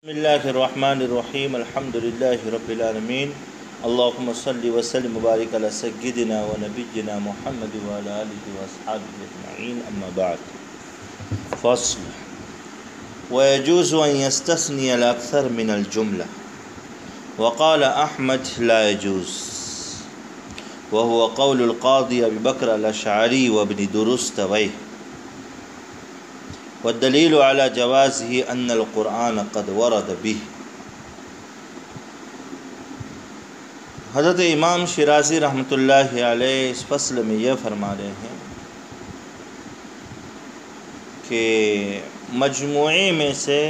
بسم اللہ الرحمن الرحیم الحمد للہ رب العالمین اللہم صلی وسلم وبارک علی سیدنا و نبینا محمد وعلی آلہ واصحابہ اجمعین اما بعد فصل ويجوز أن يستثني الأكثر من الجملة وقال أحمد لا يجوز وهو قول القاضي أبي بكر الأشعري وابن درستويه والدلیل علی جوازه ان القرآن قد ورد به۔ حضرت امام شیرازی رحمۃ اللہ علیہ اس فصل میں یہ فرما رہے ہیں کہ مجموعے میں سے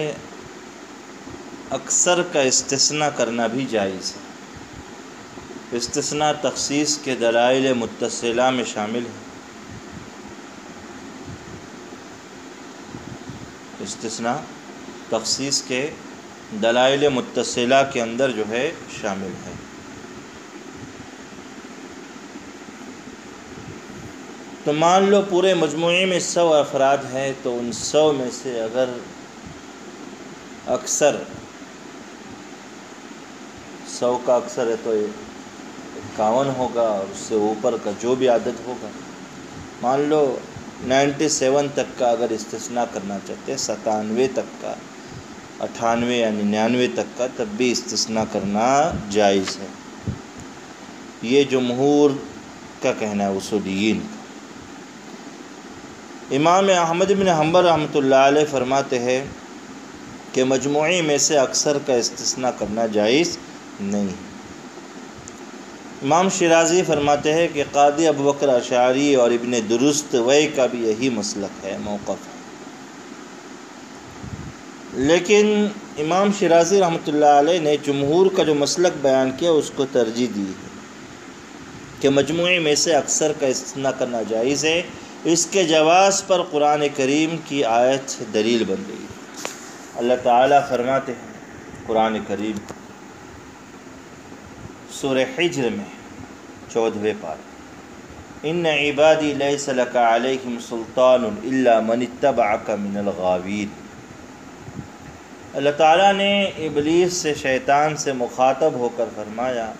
اکثر کا استثناء کرنا بھی جائز ہے۔ استثناء تخصیص کے دلائل متصلہ میں شامل ہے۔ استثناء تخصیص کے دلائل متصلہ کے اندر جو ہے شامل ہے۔ تو مان لو پورے مجموعے میں 100 افراد ہیں، تو ان 100 میں سے اگر اکثر 100 کا اکثر ہے تو 51 ہوگا، اور اس سے اوپر کا جو بھی عدد ہوگا، مان لو 97 تک کا اگر استثناء کرنا چاہتے ہیں، 97 تک کا، 98 یعنی 99 تک کا، تب بھی استثناء کرنا جائز ہے۔ یہ جمہور کا کہنا ہے، اصولیین کا۔ امام احمد بن حنبل رحمۃ اللہ علیہ فرماتے ہیں کہ مجموعے میں سے اکثر کا استثناء کرنا جائز نہیں۔ امام شیرازی فرماتے ہیں کہ قاضی ابوبکر اشعری اور ابن درستوئی کا بھی یہی مسلک ہے، موقف ہے۔ لیکن امام شیرازی رحمۃ اللہ علیہ نے جمہور کا جو مسلک بیان کیا اس کو ترجیح دی ہے کہ مجموعے میں سے اکثر کا استثناء کرنا جائز ہے۔ اس کے جواز پر قرآن کریم کی آیت دلیل بن گئی۔ اللہ تعالیٰ فرماتے ہیں قرآن کریم سورہ حجر میں 14ویں پارہ، ان عبادی لیس لک علیہم سلطان الا من اتبعک من الغاوین۔ اللہ تعالیٰ نے ابلیس سے، شیطان سے مخاطب ہو کر فرمایا،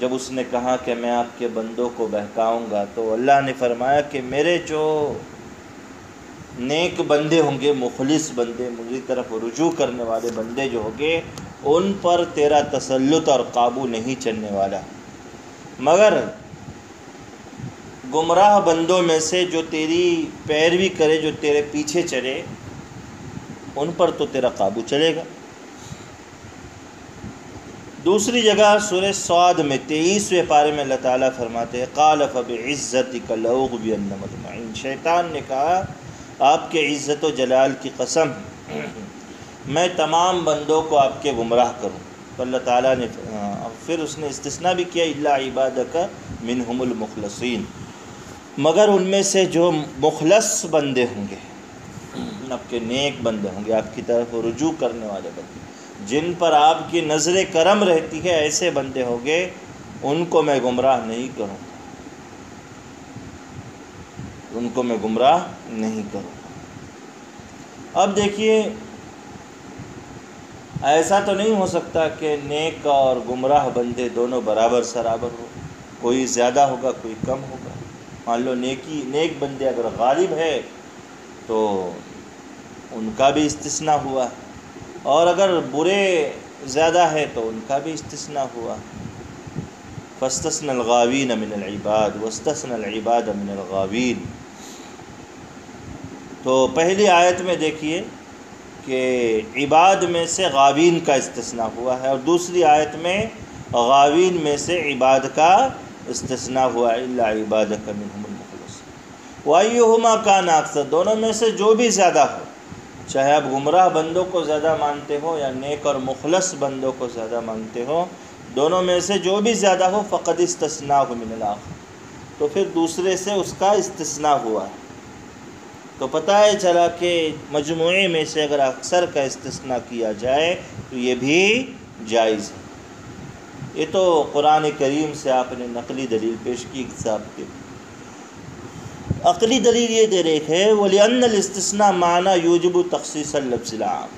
جب اس نے کہا کہ میں آپ کے بندوں کو بہکاؤں گا، تو اللہ نے فرمایا کہ میرے جو نیک بندے ہوں گے، مخلص بندے، مجھے طرف رجوع کرنے والے بندے جو ہوں گے، ان پر تیرا تسلط اور قابو نہیں چلنے والا، مگر گمراہ بندوں میں سے جو تیری پیروی کرے، جو تیرے پیچھے چلے، ان پر تو تیرا قابو چلے گا۔ دوسری جگہ سورہ صاد میں 23ویں پارے میں اللہ تعالیٰ فرماتے ہیں، قال فبعزتک لأغوینہم اجمعین۔ شیطان نے کہا، آپ کے عزت و جلال کی قسم، میں تمام بندوں کو آپ کے گمراہ کروں۔ تو اللہ تعالیٰ نے پھر اس نے استثناء بھی کیا، الا عبادک منہم المخلصین، مگر ان میں سے جو مخلص بندے ہوں گے، آپ کے نیک بندے ہوں گے، آپ کی طرف رجوع کرنے والے بندے، جن پر آپ کی نظر کرم رہتی ہے، ایسے بندے ہوں گے، ان کو میں گمراہ نہیں کروں، ان کو میں گمراہ نہیں کروں۔ اب دیکھیے، ایسا تو نہیں ہو سکتا کہ نیک اور گمراہ بندے دونوں برابر سرابر ہو، کوئی زیادہ ہوگا کوئی کم ہوگا۔ مان لو نیک بندے اگر غالب ہے تو ان کا بھی استثناء ہوا، اور اگر برے زیادہ ہے تو ان کا بھی استثناء ہوا۔ فاستثنى الغاوین من العباد واستثنى العباد من الغاوین۔ تو پہلی آیت میں دیکھیے کہ عباد میں سے غاوین کا استثناء ہوا ہے، اور دوسری آیت میں غاوین میں سے عباد کا استثناء ہوا، الا عبادک منہم المخلصین۔ وایہما کان اکثر، دونوں میں سے جو بھی زیادہ ہو، چاہے آپ گمراہ بندوں کو زیادہ مانتے ہو یا نیک اور مخلص بندوں کو زیادہ مانتے ہو، دونوں میں سے جو بھی زیادہ ہو، فقد استثناء من الآخر، تو پھر دوسرے سے اس کا استثناء ہوا ہے۔ تو پتہ ہے چلا کہ مجموعے میں سے اگر اکثر کا استثناء کیا جائے تو یہ بھی جائز ہے۔ یہ تو قرآن کریم سے آپ نے نقلی دلیل پیش کی صاحب کے۔ عقلی دلیل یہ دے رہے ہے، وَلِأَنَّ الْإِسْتِثْنَاءَ مَعْنَى يُوجِبُ تَخْصِيصَ اللَّفْظِ الْعَامِ،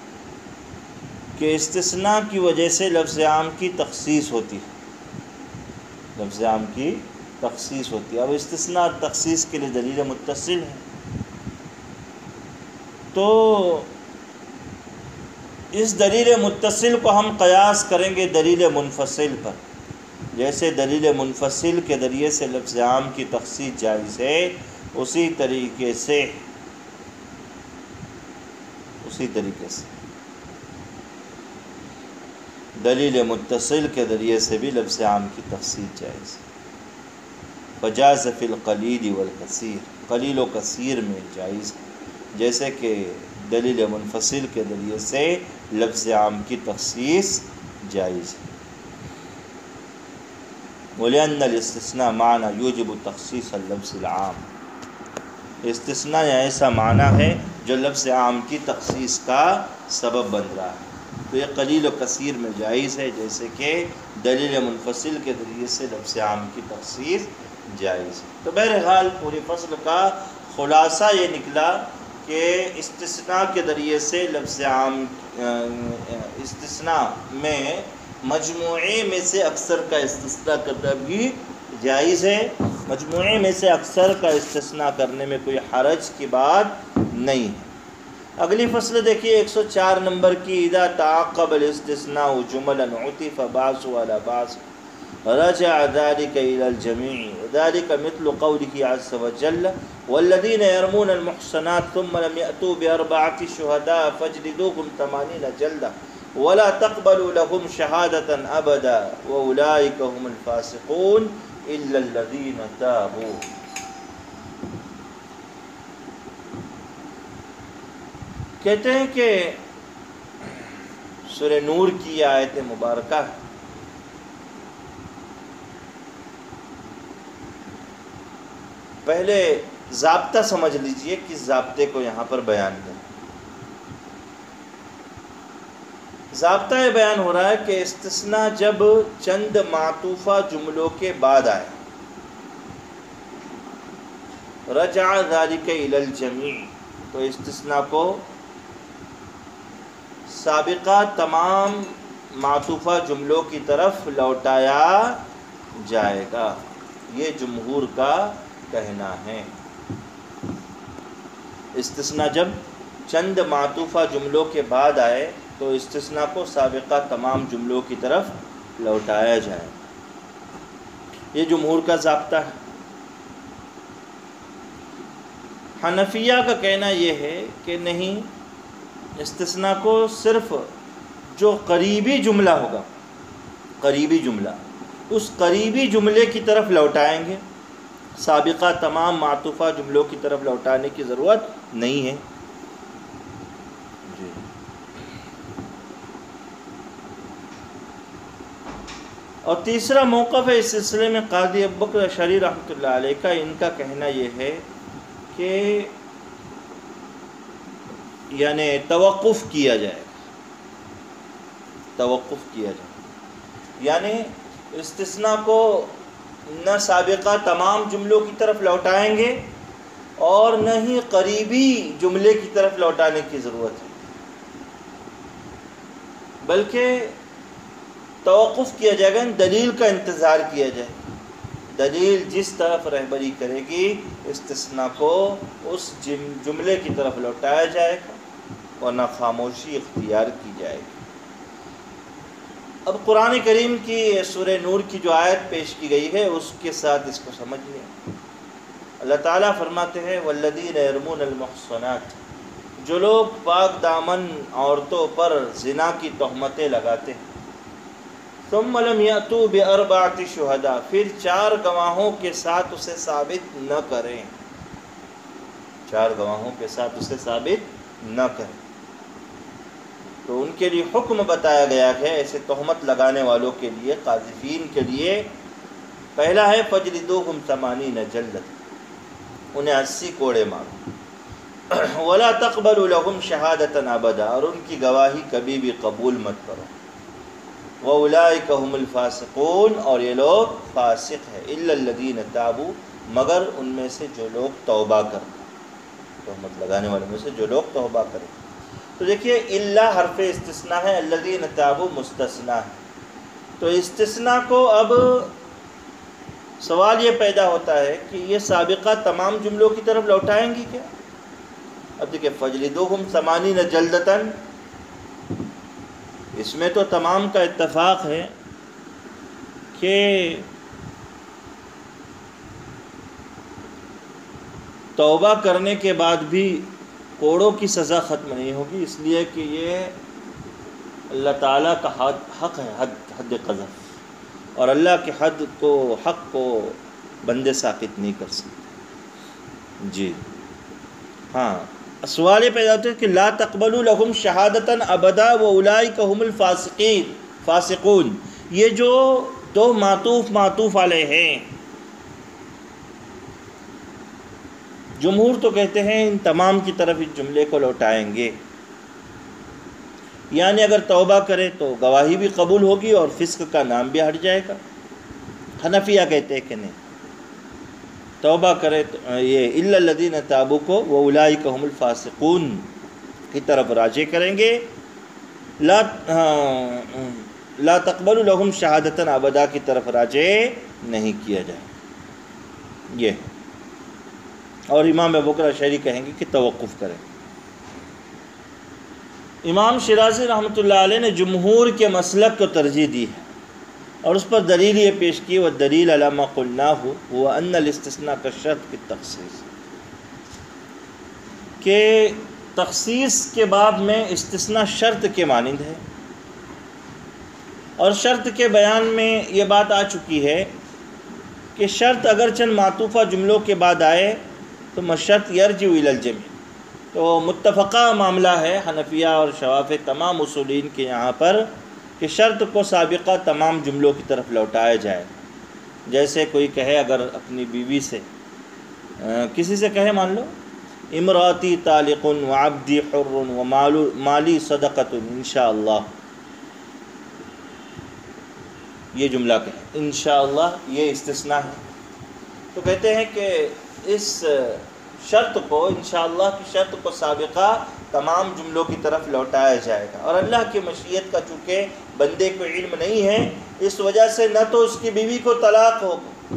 کہ استثناء کی وجہ سے لفظ عام کی تخصیص ہوتی ہے، لفظ عام کی تخصیص ہوتی ہے۔ اب استثناء تخصیص کے لیے دلیل متصل ہے، تو اس دلیل متصل کو ہم قیاس کریں گے دلیل منفصل پر۔ جیسے دلیل منفصل کے ذریعے سے لفظ عام کی تخصیص جائز ہے، اسی طریقے سے دلیل متصل کے ذریعے سے بھی لفظ عام کی تخصیص جائز ہے۔ فجاز فی القلیل والکثیر، قلیل و کثیر میں جائز ہے، جیسے کہ دلیل منفصل کے ذریعے سے لفظ عام کی تخصیص جائز ہے۔ وَلِأَنَّ الْإِسْتِثْنَاءَ مَعْنَى يُوجِبُ تَخْصِيصَ اللَّفْظِ الْعَامِ، استثناء ایسا معنی ہے جو لفظ عام کی تخصیص کا سبب بن رہا ہے، تو یہ قلیل و کثیر میں جائز ہے، جیسے کہ دلیل منفصل کے ذریعے سے لفظ عام کی تخصیص جائز ہے۔ تو بہرحال پوری فصل کا خلاصہ یہ نکلا کہ استثناء کے ذریعے سے لفظ عام، استثناء میں مجموعے میں سے اکثر کا استثناء کرنا بھی جائز ہے، مجموعے میں سے اکثر کا استثناء کرنے میں کوئی حرج کی بات نہیں ہے۔ اگلی فصل دیکھیے 104 نمبر کی، اذا تعاقب الاستثناء جملا عطف بعضها على بعض رجع ذلك الى الجميع، ذلك مثل قوله عز وجل والذين يرمون المحصنات ثم لم يأتوا بأربعة شهداء فاجلدوهم 80 جلدة ولا تقبلوا لهم شهادة أبدا وأولئك هم الفاسقون إلا الذين تابوا۔ کہتے ہیں کہ سورہ نور کی یہ آیت مبارکہ پہلے ضابطہ سمجھ لیجئے، کس ضابطے کو یہاں پر بیان کریں۔ ضابطہ یہ بیان ہو رہا ہے کہ استثناء جب چند معطوفہ جملوں کے بعد آئے، رجع ذلك الى الجميع، تو استثناء کو سابقہ تمام معطوفہ جملوں کی طرف لوٹایا جائے گا، یہ جمہور کا کہنا ہے۔ استثناء جب چند معطوفہ جملوں کے بعد آئے تو استثناء کو سابقہ تمام جملوں کی طرف لوٹایا جائے، یہ جمہور کا ضابطہ ہے۔ حنفیہ کا کہنا یہ ہے کہ نہیں، استثناء کو صرف جو قریبی جملہ ہوگا، قریبی جملہ، اس قریبی جملے کی طرف لوٹائیں گے، سابقہ تمام معطوفہ جملوں کی طرف لوٹانے کی ضرورت نہیں ہے۔ اور تیسرا موقف ہے اس سلسلے میں قاضی ابوبکر اشعری رحمۃ اللہ علیہ کا، ان کا کہنا یہ ہے کہ یعنی توقف کیا جائے، توقف کیا جائے، یعنی استثناء کو نہ سابقہ تمام جملوں کی طرف لوٹائیں گے اور نہ ہی قریبی جملے کی طرف لوٹانے کی ضرورت ہے، بلکہ توقف کیا جائے گا، دلیل کا انتظار کیا جائے، دلیل جس طرف رہبری کرے گی استثناء کو اس جملے کی طرف لوٹایا جائے گا، ورنہ خاموشی اختیار کی جائے گی۔ اب قرآن کریم کی سورہ نور کی جو آیت پیش کی گئی ہے اس کے ساتھ اس کو سمجھ لیں۔ اللہ تعالیٰ فرماتے ہیں والذین یرمون المحصنات، جو لوگ پاک دامن عورتوں پر زنا کی تہمتیں لگاتے ہیں، ثم لم یأتوا بأربعۃ شہداء، پھر 4 گواہوں کے ساتھ اسے ثابت نہ کریں، 4 گواہوں کے ساتھ اسے ثابت نہ کریں، تو ان کے لیے حکم بتایا گیا ہے ایسے تہمت لگانے والوں کے لیے، قاذفین کے لیے۔ پہلا ہے فجلدوہم 80 جلدۃ، انہیں 80 کوڑے مارو، ولا تقبلوا لهم شہادۃ ابدا، اور ان کی گواہی کبھی بھی قبول مت کرو، وَأُولَئِكَ هُمُ الْفَاسِقُونَ، اور یہ لوگ فاسق ہیں، إِلَّا الَّذِينَ تَابُوا، مگر ان میں سے جو لوگ توبہ کریں، تہمت لگانے والوں میں سے جو لوگ توبہ کریں، تو دیکھیے الا حرف استثناء ہے، الذین تابوا مستثنیٰ ہے، تو استثناء کو اب سوال یہ پیدا ہوتا ہے کہ یہ سابقہ تمام جملوں کی طرف لوٹائیں گی کیا؟ اب دیکھیں فجلدوہم 80 جلدتاً، اس میں تو تمام کا اتفاق ہے کہ توبہ کرنے کے بعد بھی کوڑوں کی سزا ختم نہیں ہوگی، اس لیے کہ یہ اللہ تعالیٰ کا حق ہے، حد قذف، اور اللہ کے حق کو بندے ساقط نہیں کر سکتے۔ جی ہاں، سوال یہ پیدا ہوتا ہے کہ لا تقبلوا لهم شہادتاً ابدا واولئک هم فاسقون، یہ جو دو معطوف علیہ ہیں، جمہور تو کہتے ہیں ان تمام کی طرف اس جملے کو لوٹائیں گے، یعنی اگر توبہ کرے تو گواہی بھی قبول ہوگی اور فسق کا نام بھی ہٹ جائے گا۔ حنفیہ کہتے ہیں کہ نہیں، توبہ کرے تو یہ الا الذین تابوا کو واولئک هم الفاسقون کی طرف راجع کریں گے، لا تقبل لهم شہادتاً ابدا کی طرف راجع نہیں کیا جائے یہ، اور امام ابوبکر اشعری کہیں گے کہ توقف کریں۔ امام شیرازی رحمۃ اللہ علیہ نے جمہور کے مسلک کو ترجیح دی ہے، اور اس پر دلیل یہ پیش کی، والدلیل علی ما قلناہ هو ان الاستثناء كالشرط کی تخصیص، کہ تخصیص کے باب میں استثناء شرط کے مانند ہے، اور شرط کے بیان میں یہ بات آ چکی ہے کہ شرط اگر چند معطوفہ جملوں کے بعد آئے تو مشرط یرجع الی الجميع، تو متفقہ معاملہ ہے حنفیہ اور شوافع تمام اصولین کے یہاں پر کہ شرط کو سابقہ تمام جملوں کی طرف لوٹایا جائے۔ جیسے کوئی کہے اگر اپنی بیوی سے کسی سے کہے، مان لو امراتی طالق وعبدی حر ومالی صدقۃ انشاءاللہ، یہ جملہ کہے انشاءاللہ، یہ استثناء ہے، تو کہتے ہیں کہ اس شرط کو، انشاءاللہ کی شرط کو سابقہ تمام جملوں کی طرف لوٹایا جائے گا، اور اللہ کی مشیت کا چونکہ بندے کو علم نہیں ہے، اس وجہ سے نہ تو اس کی بیوی کو طلاق ہوگا،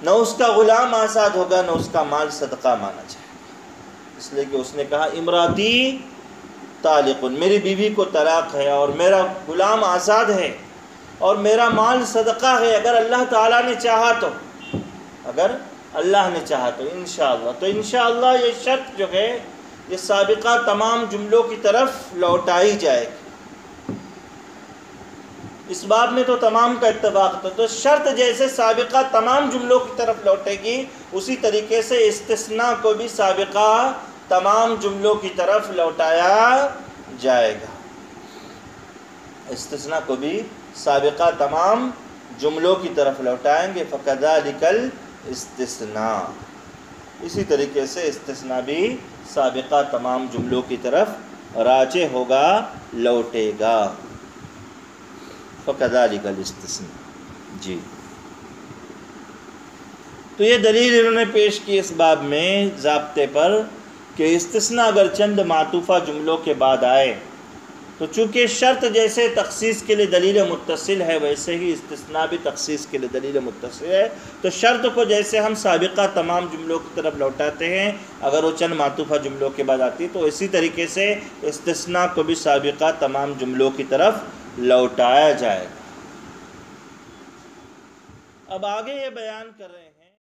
نہ اس کا غلام آزاد ہوگا، نہ اس کا مال صدقہ مانا جائے گا، اس لیے کہ اس نے کہا امراتی طالق، میری بیوی کو طلاق ہے اور میرا غلام آزاد ہے اور میرا مال صدقہ ہے، اگر اللہ تعالیٰ نے چاہا تو، اگر اللہ نے چاہا تو انشاءاللہ، تو انشاءاللہ یہ شرط جو ہے یہ سابقہ تمام جملوں کی طرف لوٹائی جائے گی۔ اس باب میں تو تمام کا اتفاق تھا، تو شرط جیسے سابقہ تمام جملوں کی طرف لوٹے گی، اسی طریقے سے استثناء کو بھی سابقہ تمام جملوں کی طرف لوٹایا جائے گا، استثناء کو بھی سابقہ تمام جملوں کی طرف لوٹائیں گے۔ فَكَذَلِكَ الْاِسْتِثْنَاء، اسی طریقے سے استثناء بھی سابقہ تمام جملوں کی طرف راجع ہوگا، لوٹے گا۔ فَكَذَلِكَ الْاِسْتِثْنَاء، جی تو یہ دلیل انہوں نے پیش کی اس باب میں ضابطے پر کہ استثناء اگر چند معطوفہ جملوں کے بعد آئے تو چونکہ شرط جیسے تخصیص کے لیے دلیل متصل ہے، ویسے ہی استثناء بھی تخصیص کے لیے دلیل متصل ہے، تو شرط کو جیسے ہم سابقہ تمام جملوں کی طرف لوٹاتے ہیں اگر وہ چند معطوفہ جملوں کے بعد آتی ہے، تو اسی طریقے سے استثناء کو بھی سابقہ تمام جملوں کی طرف لوٹایا جائے گا۔ اب آگے یہ بیان کر رہے ہیں